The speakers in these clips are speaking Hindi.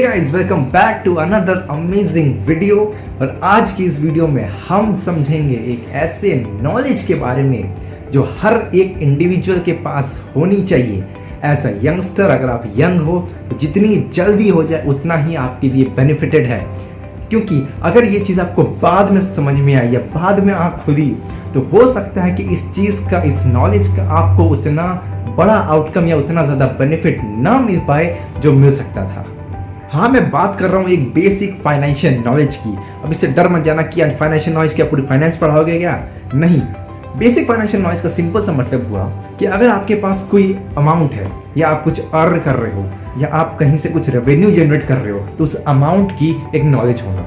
Guys, welcome back to another amazing video. और आज की इस वीडियो में हम समझेंगे एक ऐसे नॉलेज के बारे में जो हर एक इंडिविजुअल के पास होनी चाहिए। ऐसा यंगस्टर, अगर आप यंग हो तो जितनी जल्दी हो जाए उतना ही आपके लिए बेनिफिटेड है, क्योंकि अगर ये चीज़ आपको बाद में समझ में आई या बाद में आप खुली तो हो सकता है कि इस चीज़ का, इस नॉलेज का आपको उतना बड़ा आउटकम या उतना ज़्यादा बेनिफिट ना मिल पाए जो मिल सकता था। हाँ, मैं बात कर रहा हूँ एक बेसिक फाइनेंशियल नॉलेज की। अब इससे डर मत जाना कि फाइनेंशियल नॉलेज क्या पूरी फाइनेंस पढ़ाओगे क्या? नहीं, बेसिक फाइनेंशियल नॉलेज का सिंपल सा मतलब हुआ कि अगर आपके पास कोई अमाउंट है या आप कुछ अर्न कर रहे हो या आप कहीं से कुछ रेवेन्यू जनरेट कर रहे हो तो उस अमाउंट की एक नॉलेज होना।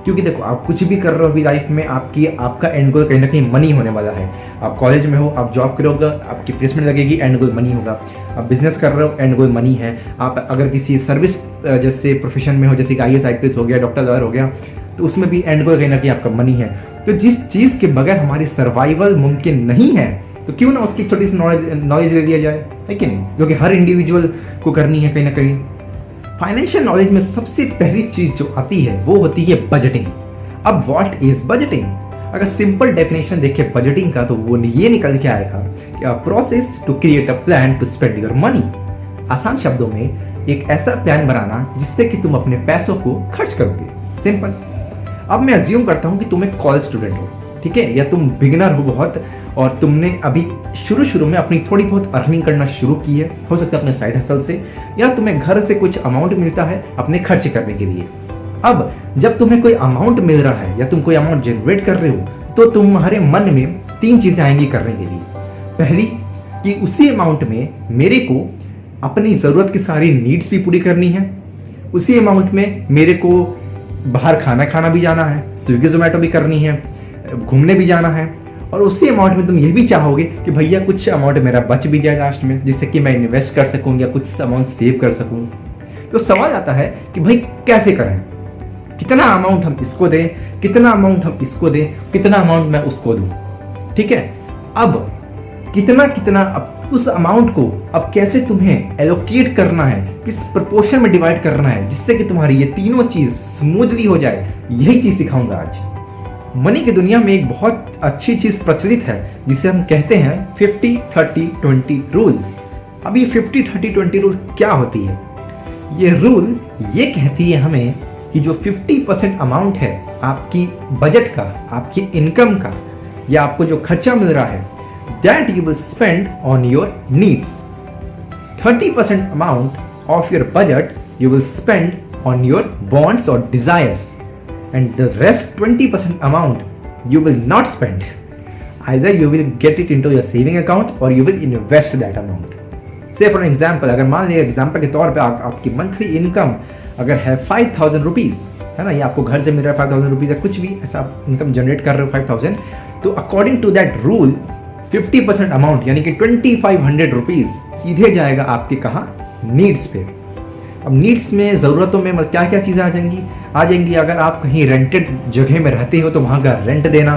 क्योंकि देखो, आप कुछ भी कर रहे हो अभी लाइफ में, आपका एंड गोल कहीं ना कहीं मनी होने वाला है। आप कॉलेज में हो, आप जॉब करोगे, आपकी प्लेसमेंट लगेगी, एंड गोल मनी होगा। आप बिजनेस कर रहे हो, एंड गोल मनी है। आप अगर किसी सर्विस जैसे प्रोफेशन में हो, जैसे कि IAS IPS हो गया, डॉक्टर लॉयर हो गया, तो उसमें भी एंड गोल कहीं ना कहीं आपका मनी है। तो जिस चीज़ के बगैर हमारी सर्वाइवल मुमकिन नहीं है तो क्यों ना उसकी छोटी सी नॉलेज ले लिया जाए, है कि नहीं? जो कि हर इंडिविजुअल को करनी है कहीं ना कहीं। फाइनेंशियल नॉलेज में सबसे पहली चीज जो आती है वो होती है बजटिंग। अब व्हाट इज बजटिंग? अगर सिंपल डेफिनेशन देखें बजटिंग का तो वो ये निकल के आएगा कि a process to create a plan to spend your money. आसान शब्दों में एक ऐसा प्लान बनाना जिससे कि तुम अपने पैसों को खर्च करोगे। सिंपल। अब मैं अज्यूम करता हूँ कि तुम एक कॉलेज स्टूडेंट हो, ठीक है, या तुम बिगिनर हो बहुत, और तुमने अभी शुरू में अपनी थोड़ी बहुत अर्निंग करना शुरू की है, हो सकता है अपने साइड हसल से, या तुम्हें घर से कुछ अमाउंट मिलता है अपने खर्च करने के लिए। अब जब तुम्हें कोई अमाउंट मिल रहा है या तुम कोई अमाउंट जनरेट कर रहे हो तो तुम्हारे मन में तीन चीजें आएंगी करने के लिए। पहली, कि उसी अमाउंट में मेरे को अपनी ज़रूरत की सारी नीड्स भी पूरी करनी है, उसी अमाउंट में मेरे को बाहर खाना भी जाना है, स्विगी जोमेटो भी करनी है, घूमने भी जाना है, और उसी अमाउंट में तुम ये भी चाहोगे कि भैया कुछ अमाउंट मेरा बच भी जाए लास्ट में, जिससे कि मैं इन्वेस्ट कर सकूं या कुछ अमाउंट सेव कर सकूं। तो सवाल आता है कि भाई कैसे करें, कितना अमाउंट हम इसको दें, कितना अमाउंट हम इसको दें, कितना अमाउंट मैं उसको दूं, ठीक है? अब कितना अब उस अमाउंट को अब कैसे तुम्हें एलोकेट करना है, किस प्रपोर्शन में डिवाइड करना है जिससे कि तुम्हारी ये तीनों चीज स्मूथली हो जाए, यही चीज सिखाऊंगा आज। मनी की दुनिया में एक बहुत अच्छी चीज प्रचलित है जिसे हम कहते हैं 50-30-20 रूल। अब ये 50-30-20 रूल क्या होती है? ये रूल ये कहती है हमें कि जो 50% अमाउंट है आपकी बजट का, आपकी इनकम का, या आपको जो खर्चा मिल रहा है, that you will spend on your needs. 30% amount of your budget you will spend on your wants और desires, and the rest 20% amount you will not spend. Either you will get it into your saving account or you will invest that amount. Say for an example, अगर मान लिया एग्जाम्पल के तौर पे आपकी मंथली इनकम अगर है 5000 रुपीज़, है ना, या आपको घर से मिल रहा है 5000 रुपीज़ या कुछ भी ऐसा आप इनकम जनरेट कर रहे हो 5000, तो according to that rule 50% amount यानी कि 2500 रुपीज़ सीधे जाएगा आपके कहाँ? नीड्स पे। अब नीड्स में, ज़रूरतों में क्या क्या चीज़ें आ जाएंगी? अगर आप कहीं रेंटेड जगह में रहते हो तो वहाँ का रेंट देना,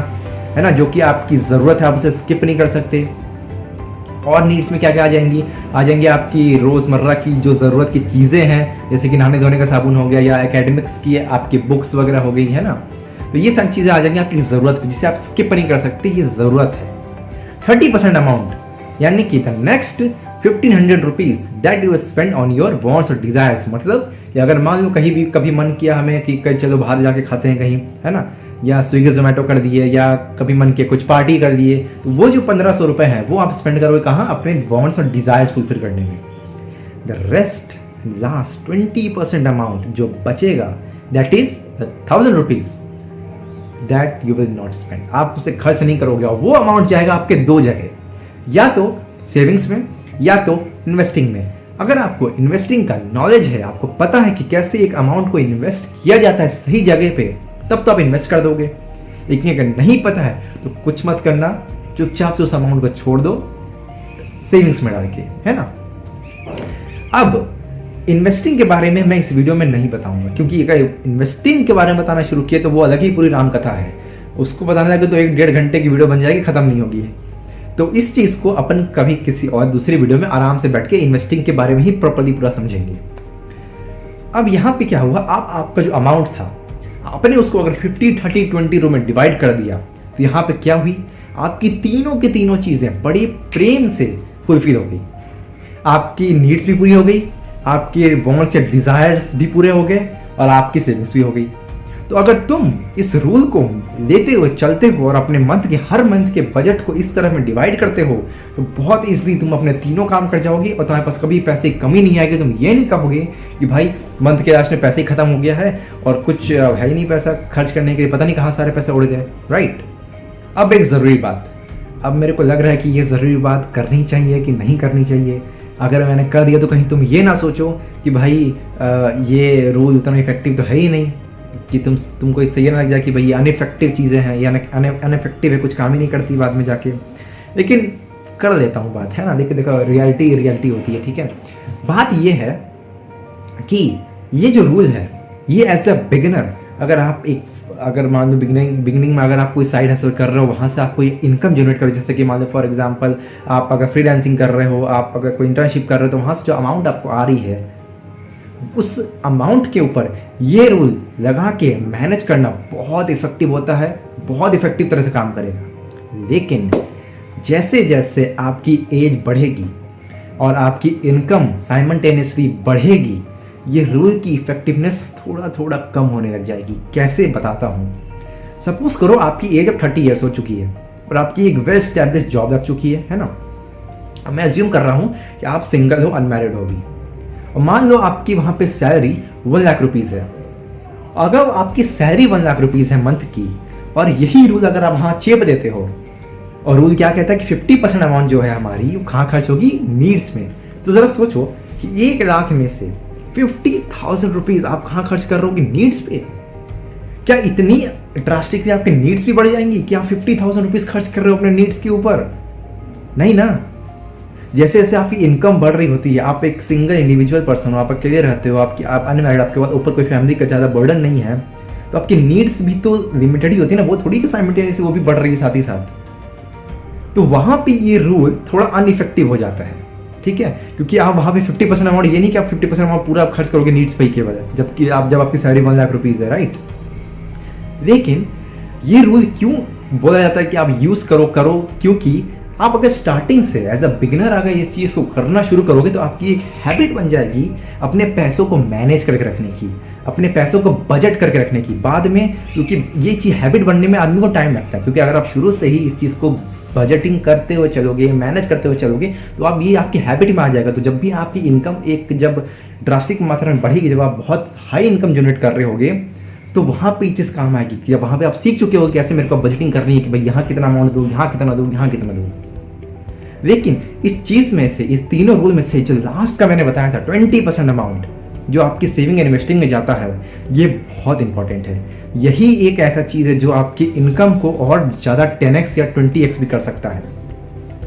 है ना, जो कि आपकी ज़रूरत है, आप उसे स्किप नहीं कर सकते। और नीड्स में क्या क्या आ जाएंगी आपकी रोज़मर्रा की जो ज़रूरत की चीज़ें हैं, जैसे कि नहाने धोने का साबुन हो गया या एकेडमिक्स की आपकी बुक्स वगैरह हो गई, है ना। तो ये सारी चीज़ें आ जाएंगी आपकी ज़रूरत पर, जिसे आप स्किप नहीं कर सकते, ये ज़रूरत है। 30% अमाउंट यानी कि the next 1500 rupees that you spend on your wants और डिजायर्स। मतलब कि अगर मान लो कभी मन किया हमें कि चलो बाहर जाके खाते हैं कहीं, है ना, या स्विगी जोमेटो कर दिए, या कभी मन किया कुछ पार्टी कर दिए, तो वो जो 1500 रुपये है वो आप स्पेंड करोगे कहाँ? अपने वांट्स और डिजायर्स फुलफिल करने में। द रेस्ट, लास्ट 20% अमाउंट जो बचेगा, that is 1000 rupees that you will not spend. आप उसे खर्च नहीं करोगे और वो अमाउंट जाएगा आपके दो जगह, या तो सेविंग्स में या तो इन्वेस्टिंग में। अगर आपको इन्वेस्टिंग का नॉलेज है, आपको पता है कि कैसे एक अमाउंट को इन्वेस्ट किया जाता है सही जगह पे, तब तो आप इन्वेस्ट कर दोगे। लेकिन अगर नहीं पता है तो कुछ मत करना, चुपचाप से उस अमाउंट को छोड़ दो सेविंग्स में डाल के, है ना। अब इन्वेस्टिंग के बारे में मैं इस वीडियो में नहीं बताऊंगा, क्योंकि अगर इन्वेस्टिंग के बारे में बताना शुरू किया तो वो अलग ही पूरी राम कथा है। उसको बताने लगे तो 1-1.5 घंटे की वीडियो बन जाएगी, खत्म नहीं होगी। तो इस चीज़ को अपन कभी किसी और दूसरी वीडियो में आराम से बैठ के इन्वेस्टिंग के बारे में ही प्रॉपर्ली पूरा समझेंगे। अब यहाँ पे क्या हुआ, आपका जो अमाउंट था आपने उसको अगर 50, 30, 20 रो में डिवाइड कर दिया तो यहाँ पे क्या हुई, आपकी तीनों की तीनों चीज़ें बड़े प्रेम से फुलफिल हो गई। आपकी नीड्स भी पूरी हो गई, आपके वांट्स या डिज़ायर्स भी पूरे हो गए और आपकी सेविंग्स भी हो गई। तो अगर तुम इस रूल को लेते हुए चलते हो और अपने हर मंथ के बजट को इस तरह में डिवाइड करते हो तो बहुत ईजिली तुम अपने तीनों काम कर जाओगे और तुम्हारे पास कभी पैसे की कमी नहीं आएगी। तुम ये नहीं कहोगे कि भाई मंथ के लास्ट में पैसे खत्म हो गया है और कुछ है ही नहीं पैसा खर्च करने के लिए, पता नहीं कहाँ सारे पैसे उड़ गए। राइट। अब एक ज़रूरी बात, अब मेरे को लग रहा है कि ये ज़रूरी बात करनी चाहिए कि नहीं करनी चाहिए। अगर मैंने कर दिया तो कहीं तुम ये ना सोचो कि भाई ये रूल उतना इफेक्टिव तो है ही नहीं, कि तुमको इससे ये ना लग जाए कि भाई ये अनइफेक्टिव चीज़ें हैं या अनइफेक्टिव है, कुछ काम ही नहीं करती बाद में जाके। लेकिन कर लेता हूँ बात, है ना। लेकिन देखो रियलिटी होती है, ठीक है। बात ये है कि ये जो रूल है ये एज अ बिगिनर, अगर मान लो बिगिनिंग में अगर आप कोई साइड हसल कर रहे हो, वहाँ से आप कोई इनकम जनरेट कर रहे हो, जैसे कि मान लो फॉर एग्जांपल आप अगर फ्रीलांसिंग कर रहे हो, आप अगर कोई इंटर्नशिप कर रहे हो, तो वहाँ से जो अमाउंट आपको आ रही है उस अमाउंट के ऊपर ये रूल लगा के मैनेज करना बहुत इफेक्टिव होता है, बहुत इफेक्टिव तरह से काम करेगा। लेकिन जैसे जैसे आपकी एज बढ़ेगी और आपकी इनकम साइमल्टेनियसली बढ़ेगी, ये रूल की इफेक्टिवनेस थोड़ा थोड़ा कम होने लग जाएगी। कैसे बताता हूँ। सपोज करो आपकी एज अब 30 ईयर्स हो चुकी है और आपकी एक वेल एस्टैब्लिश जॉब लग चुकी है ना। अब मैं अज्यूम कर रहा हूँ कि आप सिंगल हो, अनमैरिड हो भी, और मान लो आपकी वहाँ पे सैलरी 1 लाख रुपीज़ है। अगर आपकी सैलरी 1 लाख रुपीज़ है मंथ की, और यही रूल अगर आप वहाँ चेप देते हो, और रूल क्या कहता है कि 50% अमाउंट जो है हमारी वो कहाँ खर्च होगी, नीड्स में। तो ज़रा सोचो कि 1 लाख में से 50,000 रुपीज़ आप कहाँ खर्च कर रहे हो, नीड्स पे। क्या इतनी ड्रास्टिकली आपकी नीड्स भी बढ़ जाएंगी? क्या आप 50,000 रुपीज़ खर्च कर रहे हो अपने नीड्स के ऊपर? नहीं ना। जैसे जैसे आपकी इनकम बढ़ रही होती है, आप एक सिंगल इंडिविजुअल पर्सन हो, आप अकेले रहते हो, आप अनमैरिड, आपके बाद ऊपर कोई फैमिली का ज़्यादा बर्डन नहीं है, तो आपकी नीड्स भी तो लिमिटेड ही होती है ना, वो थोड़ी कि साइमल्टेनियसली वो भी बढ़ रही है साथ ही साथ। तो वहाँ पे ये रूल थोड़ा अनइफेक्टिव हो जाता है, ठीक है। क्योंकि आप वहाँ पे 50% अमाउंट, ये नहीं कि आप 50% अमाउंट पूरा आप खर्च करोगे नीड्स पे ही केवल, जबकि जब आपकी सैलरी 1 लाख रुपीज़ है, राइट। लेकिन ये रूल क्यों बोला जाता है कि आप यूज़ करो, क्योंकि आप अगर स्टार्टिंग से एज अ बिगिनर अगर इस चीज़ को करना शुरू करोगे तो आपकी एक हैबिट बन जाएगी अपने पैसों को मैनेज करके रखने की, अपने पैसों को बजट करके रखने की। बाद में, क्योंकि ये चीज़ हैबिट बनने में आदमी को टाइम लगता है, क्योंकि अगर आप शुरू से ही इस चीज़ को बजटिंग करते हुए चलोगे, मैनेज करते हुए चलोगे, तो आप ये आपकी हैबिट में आ जाएगा। तो जब भी आपकी इनकम एक जब ड्रास्टिक मात्रा में बढ़ेगी, जब आप बहुत हाई इनकम जनरेट कर रहे होगे, तो वहाँ पे ये चीज़ काम आएगी कि जब वहाँ पे आप सीख चुके हो कैसे मेरे को बजटिंग करनी है, कि भाई यहाँ कितना अमाउंट दूँ, यहाँ कितना दूँ, यहाँ कितना दूँ। लेकिन इस चीज़ में से, इस तीनों रूल में से जो लास्ट का मैंने बताया था 20% अमाउंट जो आपकी सेविंग एंड इन्वेस्टिंग में जाता है, ये बहुत इंपॉर्टेंट है। यही एक ऐसा चीज़ है जो आपकी इनकम को और ज़्यादा 10x या 20x भी कर सकता है।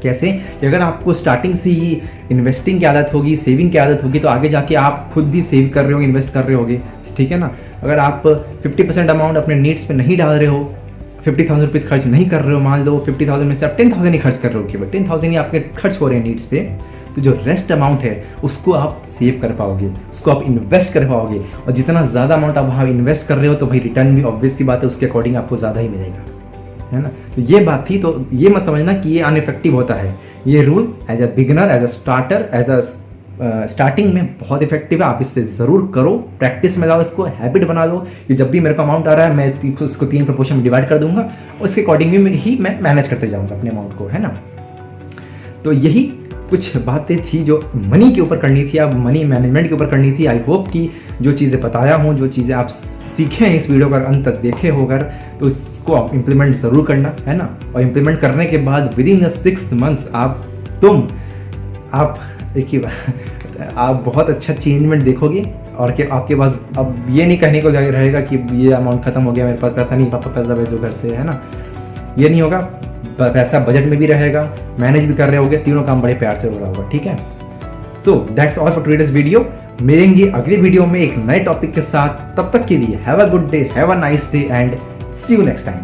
कैसे कि अगर आपको स्टार्टिंग से ही इन्वेस्टिंग की आदत होगी, सेविंग की आदत होगी, तो आगे जाके आप खुद भी सेव कर रहे होगे, इन्वेस्ट कर रहे होगे, ठीक है ना। अगर आप 50% अमाउंट अपने नीड्स पे नहीं डाल रहे हो, 50,000 रुपीज़ खर्च नहीं कर रहे हो, मान लो 50,000 में से आप 10,000 ही खर्च कर रहे हो, केवल 10,000 ही आपके खर्च हो रहे हैं नीड्स पे, तो जो रेस्ट अमाउंट है उसको आप सेव कर पाओगे, उसको आप इन्वेस्ट कर पाओगे। और जितना ज़्यादा अमाउंट आप वहाँ इन्वेस्ट कर रहे हो तो भाई रिटर्न भी ऑब्वियस सी बात है उसके अकॉर्डिंग आपको ज़्यादा ही मिलेगा, है ना। तो ये बात थी। तो ये मत समझना कि ये अनइफेक्टिव होता है। ये rule as a beginner, as a starter, as a starting में बहुत इफेक्टिव है। आप इससे ज़रूर करो, प्रैक्टिस में लाओ, इसको हैबिट बना लो कि जब भी मेरे को अमाउंट आ रहा है मैं उसको 3 प्रपोर्शन में डिवाइड कर दूंगा और उसके अकॉर्डिंग ही मैं मैनेज करते जाऊँगा अपने अमाउंट को, है ना। तो यही कुछ बातें थी जो मनी के ऊपर करनी थी, अब मनी मैनेजमेंट के ऊपर करनी थी। आई होप कि जो चीज़ें बताया हूँ, जो चीज़ें आप सीखे हैं इस वीडियो का अंत तक देखे होकर, तो इसको आप इम्प्लीमेंट ज़रूर करना, है ना। और इम्प्लीमेंट करने के बाद विदिन 6 मंथ्स आप बहुत अच्छा चेंजमेंट देखोगे। और कि आपके पास अब ये नहीं कहने को रहेगा कि ये अमाउंट खत्म हो गया, मेरे पास पैसा नहीं, पापा पैसा भेजो घर से, है ना। ये नहीं होगा, पैसा बजट में भी रहेगा, मैनेज भी कर रहे होगे, तीनों काम बड़े प्यार से हो रहा होगा, ठीक है। So that's all for today's video. मिलेंगे अगले वीडियो में एक नए टॉपिक के साथ। तब तक के लिए have a good day, have a nice day and see you next time.